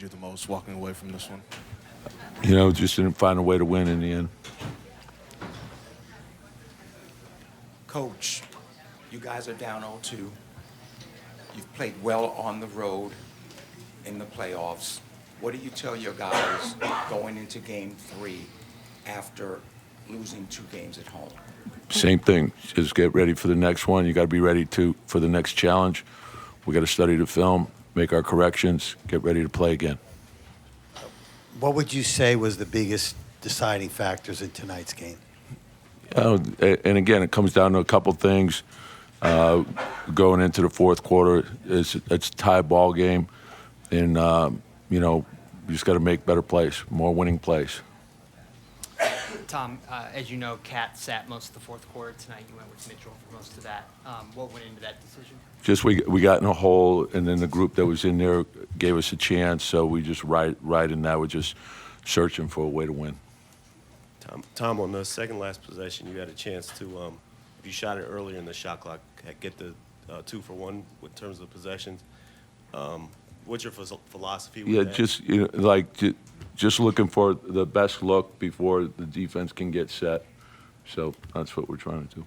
you the most walking away from this one? Just didn't find a way to win in the end. Coach, you guys are down 0-2. You've played well on the road in the playoffs. What do you tell your guys going into Game 3 after losing 2 games at home? Same thing. Just get ready for the next one. You got to be ready for the next challenge. We got to study the film, make our corrections, get ready to play again. What would you say was the biggest deciding factors in tonight's game? And again, it comes down to a couple things. Going into the fourth quarter, it's a tie ball game, and you just got to make better plays, more winning plays. Tom, as you know, Cat sat most of the fourth quarter tonight. You went with Mitchell for most of that. What went into that decision? Just we got in a hole, and then the group that was in there gave us a chance, so we just right in that. We're just searching for a way to win. Tom, on the second last possession, you had a chance to, if you shot it earlier in the shot clock, get the 2 for 1 in terms of possessions. What's your philosophy with that? Just looking for the best look before the defense can get set. So that's what we're trying to do.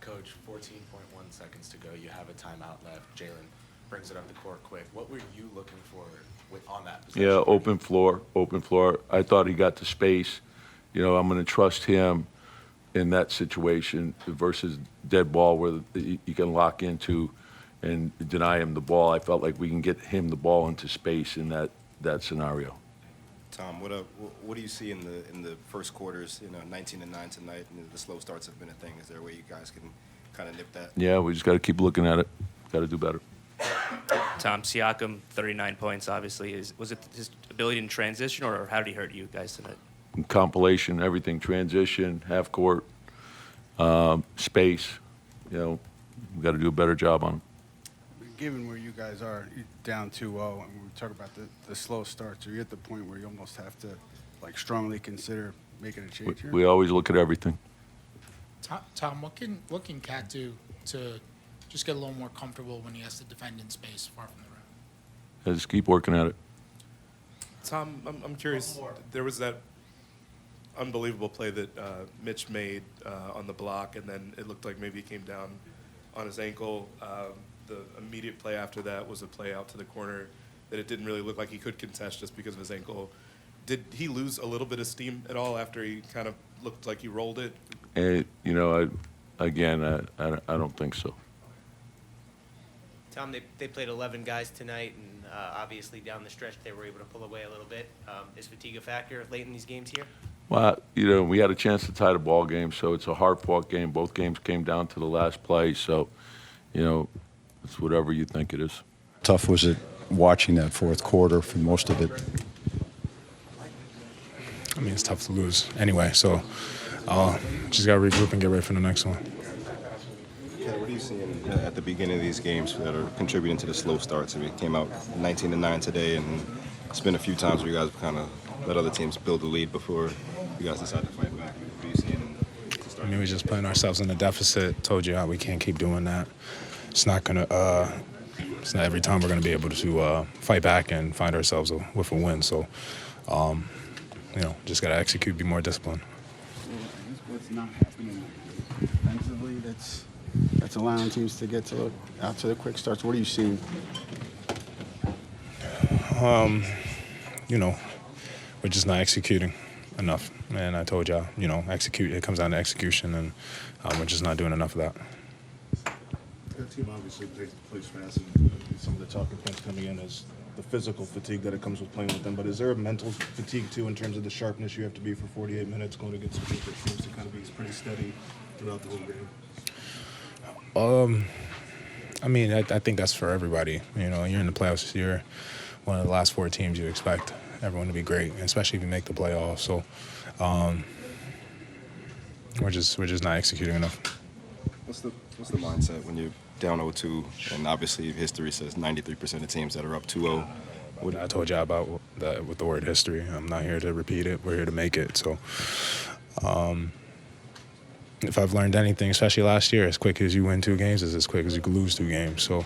Coach, 14.1 seconds to go. You have a timeout left. Jalen brings it up the court quick. What were you looking for on that possession? Yeah, open floor. I thought he got the space. I'm going to trust him in that situation versus dead ball where you can lock into and deny him the ball. I felt like we can get him the ball into space in that scenario. Tom, what do you see in the first quarters? 19-9 tonight, and the slow starts have been a thing. Is there a way you guys can kind of nip that? Yeah, we just got to keep looking at it. Got to do better. Tom, Siakam, 39 points, obviously. Was it his ability in transition, or how did he hurt you guys tonight? Compilation, everything, transition, half court, space. We got to do a better job on it. Given where you guys are down 2-0, and we talk about the slow starts, are you at the point where you almost have to strongly consider making a change here? We always look at everything. Tom, what can Cat do to just get a little more comfortable when he has to defend in space far from the rim? Just keep working at it. Tom, I'm curious. There was that unbelievable play that Mitch made on the block, and then it looked like maybe he came down on his ankle. The immediate play after that was a play out to the corner that it didn't really look like he could contest just because of his ankle. Did he lose a little bit of steam at all after he kind of looked like he rolled it? I don't think so. Tom, they played 11 guys tonight, and obviously down the stretch they were able to pull away a little bit. Is fatigue a factor late in these games here? Well, we had a chance to tie the ball game, so it's a hard-fought game. Both games came down to the last play, so, it's whatever you think it is. Tough was it watching that fourth quarter for most of it? I mean, it's tough to lose anyway, so just got to regroup and get ready for the next one. What are you seeing at the beginning of these games that are contributing to the slow starts? I mean, it came out 19-9 today, and it's been a few times where you guys kind of let other teams build the lead before you guys decide to fight back. What are you seeing? We're just putting ourselves in a deficit. Told you we can't keep doing that. It's not every time we're gonna be able to fight back and find ourselves with a win. So, just gotta execute, be more disciplined. What's not happening defensively that's allowing teams to get out to the quick starts? What are you seeing? We're just not executing enough. And I told y'all, execute. It comes down to execution, and we're just not doing enough of that. The team obviously plays fast, and some of the talking points coming in is the physical fatigue that it comes with playing with them. But is there a mental fatigue, too, in terms of the sharpness you have to be for 48 minutes going against a group that seems to kind of be pretty steady throughout the whole game? I think that's for everybody. You're in the playoffs. You're one of the last 4 teams. You expect everyone to be great, especially if you make the playoffs. So we're just not executing enough. What's the mindset when you're down 0-2, and obviously history says 93% of teams that are up 2-0? What I told y'all about that with the word history. I'm not here to repeat it. We're here to make it. So if I've learned anything, especially last year, as quick as you win 2 games is as quick as you can lose 2 games. So,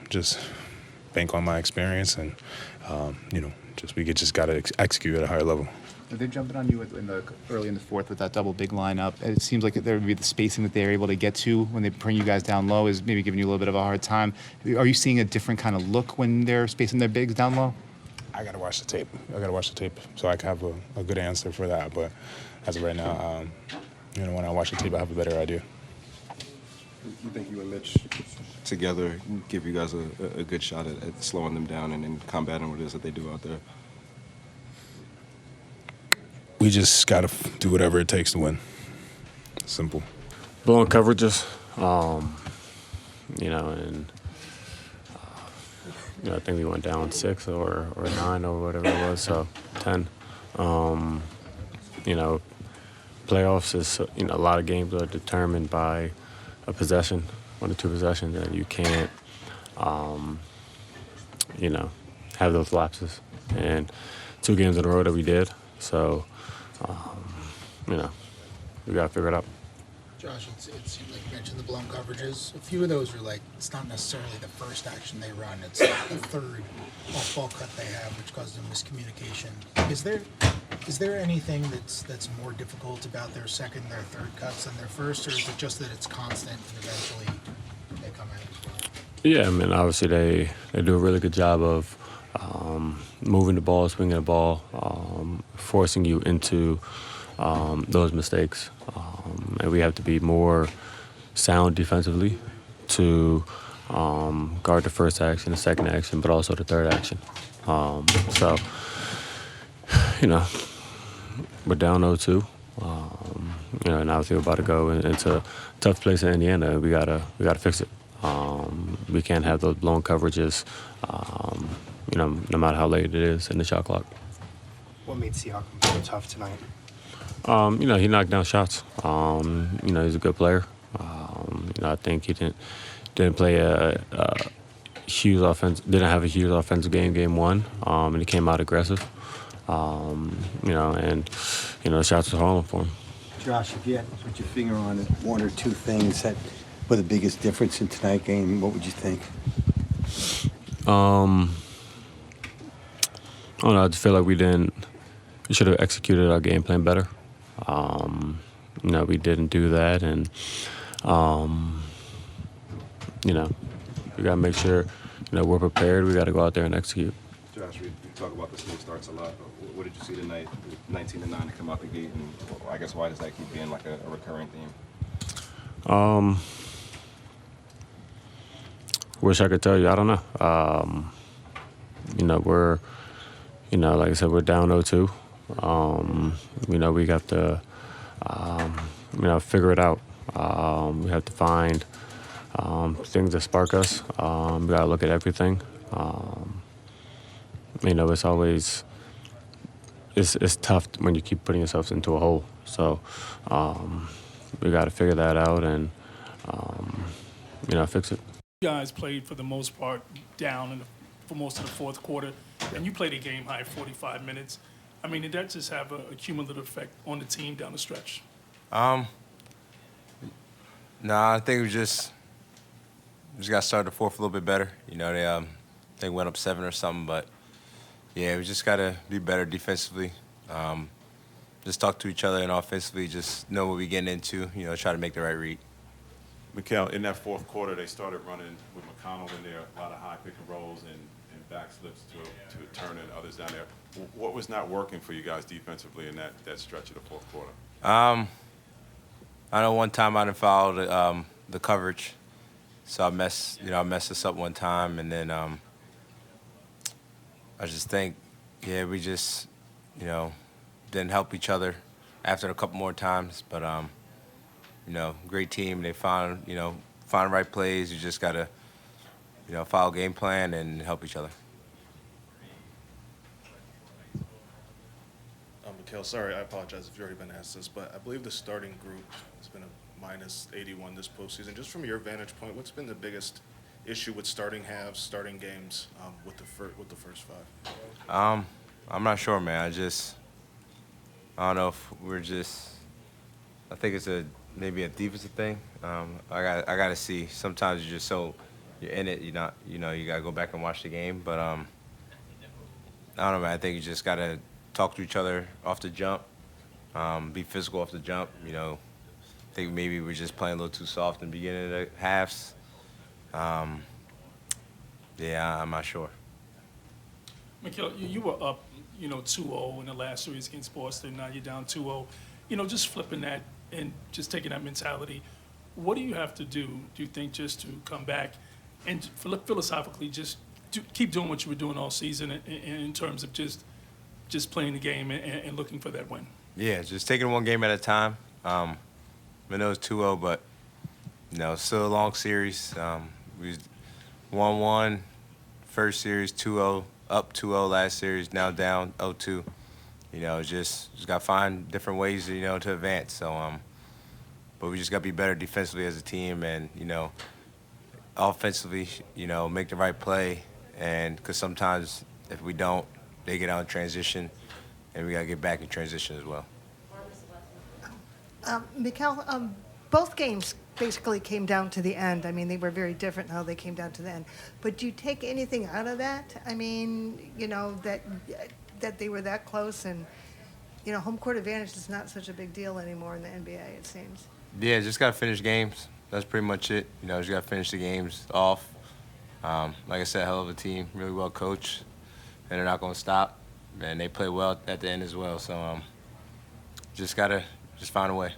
just bank on my experience, and we just got to execute at a higher level. They're jumping on you early in the fourth with that double big lineup. It seems like there would be the spacing that they're able to get to when they bring you guys down low is maybe giving you a little bit of a hard time. Are you seeing a different kind of look when they're spacing their bigs down low? I got to watch the tape so I can have a good answer for that. But as of right now, when I watch the tape, I have a better idea. You think you and Mitch together give you guys a good shot at slowing them down and combating what it is that they do out there? We just got to do whatever it takes to win. Simple. Blowing coverages, I think we went down 6 or 9 or whatever it was, so 10. Playoffs is, a lot of games are determined by a possession, 1 or 2 possessions, and you can't, have those lapses. And 2 games in a row that we did, so, we got to figure it out. Josh, it seemed like you mentioned the blown coverages. A few of those are it's not necessarily the first action they run. It's the third off-ball cut they have, which causes them miscommunication. Is there anything that's more difficult about their second, their third cuts than their first, or is it just that it's constant and eventually they come out as well? Yeah, obviously they do a really good job of moving the ball, swinging the ball, forcing you into those mistakes. And we have to be more sound defensively to guard the first action, the second action, but also the third action. We're down 0-2. And obviously we're about to go into a tough place in Indiana. We gotta fix it. We can't have those blown coverages, no matter how late it is in the shot clock. What made Siakam so tough tonight? He knocked down shots. He's a good player. I think he didn't play a huge offense. Didn't have a huge offensive game 1, and he came out aggressive. The shots were falling for him. Josh, if you had to put your finger on 1 or 2 things that were the biggest difference in tonight's game, what would you think? I don't know. I just feel like we should have executed our game plan better. We didn't do that, and we gotta make sure we're prepared. We got to go out there and execute. Josh, we talk about the slow starts a lot, but what did you see tonight? 19-9 to come out the gate, and I guess why does that keep being like a recurring theme? Wish I could tell you. I don't know. We're, like I said, we're down 0-2. We got to, figure it out. We have to find things that spark us. We got to look at everything. It's always, it's tough when you keep putting yourself into a hole. So we got to figure that out and, fix it. You guys played for the most part down for most of the fourth quarter, and you played a game high 45 minutes. Did that just have a cumulative effect on the team down the stretch? No, I think we just got to start the fourth a little bit better. They went up 7 or something, but yeah, we just got to be better defensively. Just talk to each other and offensively, just know what we're getting into, try to make the right read. Mikal, in that fourth quarter, they started running with McConnell in there, a lot of high pick and rolls and back slips to Turner and others down there. What was not working for you guys defensively in that stretch of the fourth quarter? I know one time I done fouled the coverage, so I messed us up one time, and then I just think, we just, didn't help each other after a couple more times, but great team. They found the right plays. You just gotta, follow game plan and help each other. Mikal, sorry, I apologize if you've already been asked this, but I believe the starting group has been a minus 81 this postseason. Just from your vantage point, what's been the biggest issue with starting halves, starting games with the first 5? I'm not sure, man. I don't know if I think it's maybe a defensive thing. I gotta see. Sometimes you're just so you're in it. You gotta go back and watch the game. But I don't know, man. I think you just gotta talk to each other off the jump, be physical off the jump. I think maybe we're just playing a little too soft in the beginning of the halves. Yeah, I'm not sure. Mikhail, you were up, 2-0 in the last series against Boston. Now you're down 2-0. Just flipping that and just taking that mentality. What do you have to do you think, just to come back and philosophically just keep doing what you were doing all season in terms of just playing the game and looking for that win? Yeah, just taking one game at a time. I know it's 2-0, but still a long series. We was 1-1 first series, 2-0, up 2-0 last series, now down 0-2. Just got to find different ways, to advance. So, but we just got to be better defensively as a team, and offensively, make the right play. And because sometimes if we don't, they get out in transition, and we got to get back in transition as well. Mikhail, both games basically came down to the end. I mean, they were very different how they came down to the end. But do you take anything out of that? I mean, that they were that close, and home court advantage is not such a big deal anymore in the NBA, it seems. Yeah, just got to finish games. That's pretty much it. Just got to finish the games off. Like I said, hell of a team, really well coached, and they're not going to stop. And they play well at the end as well. So just got to find a way.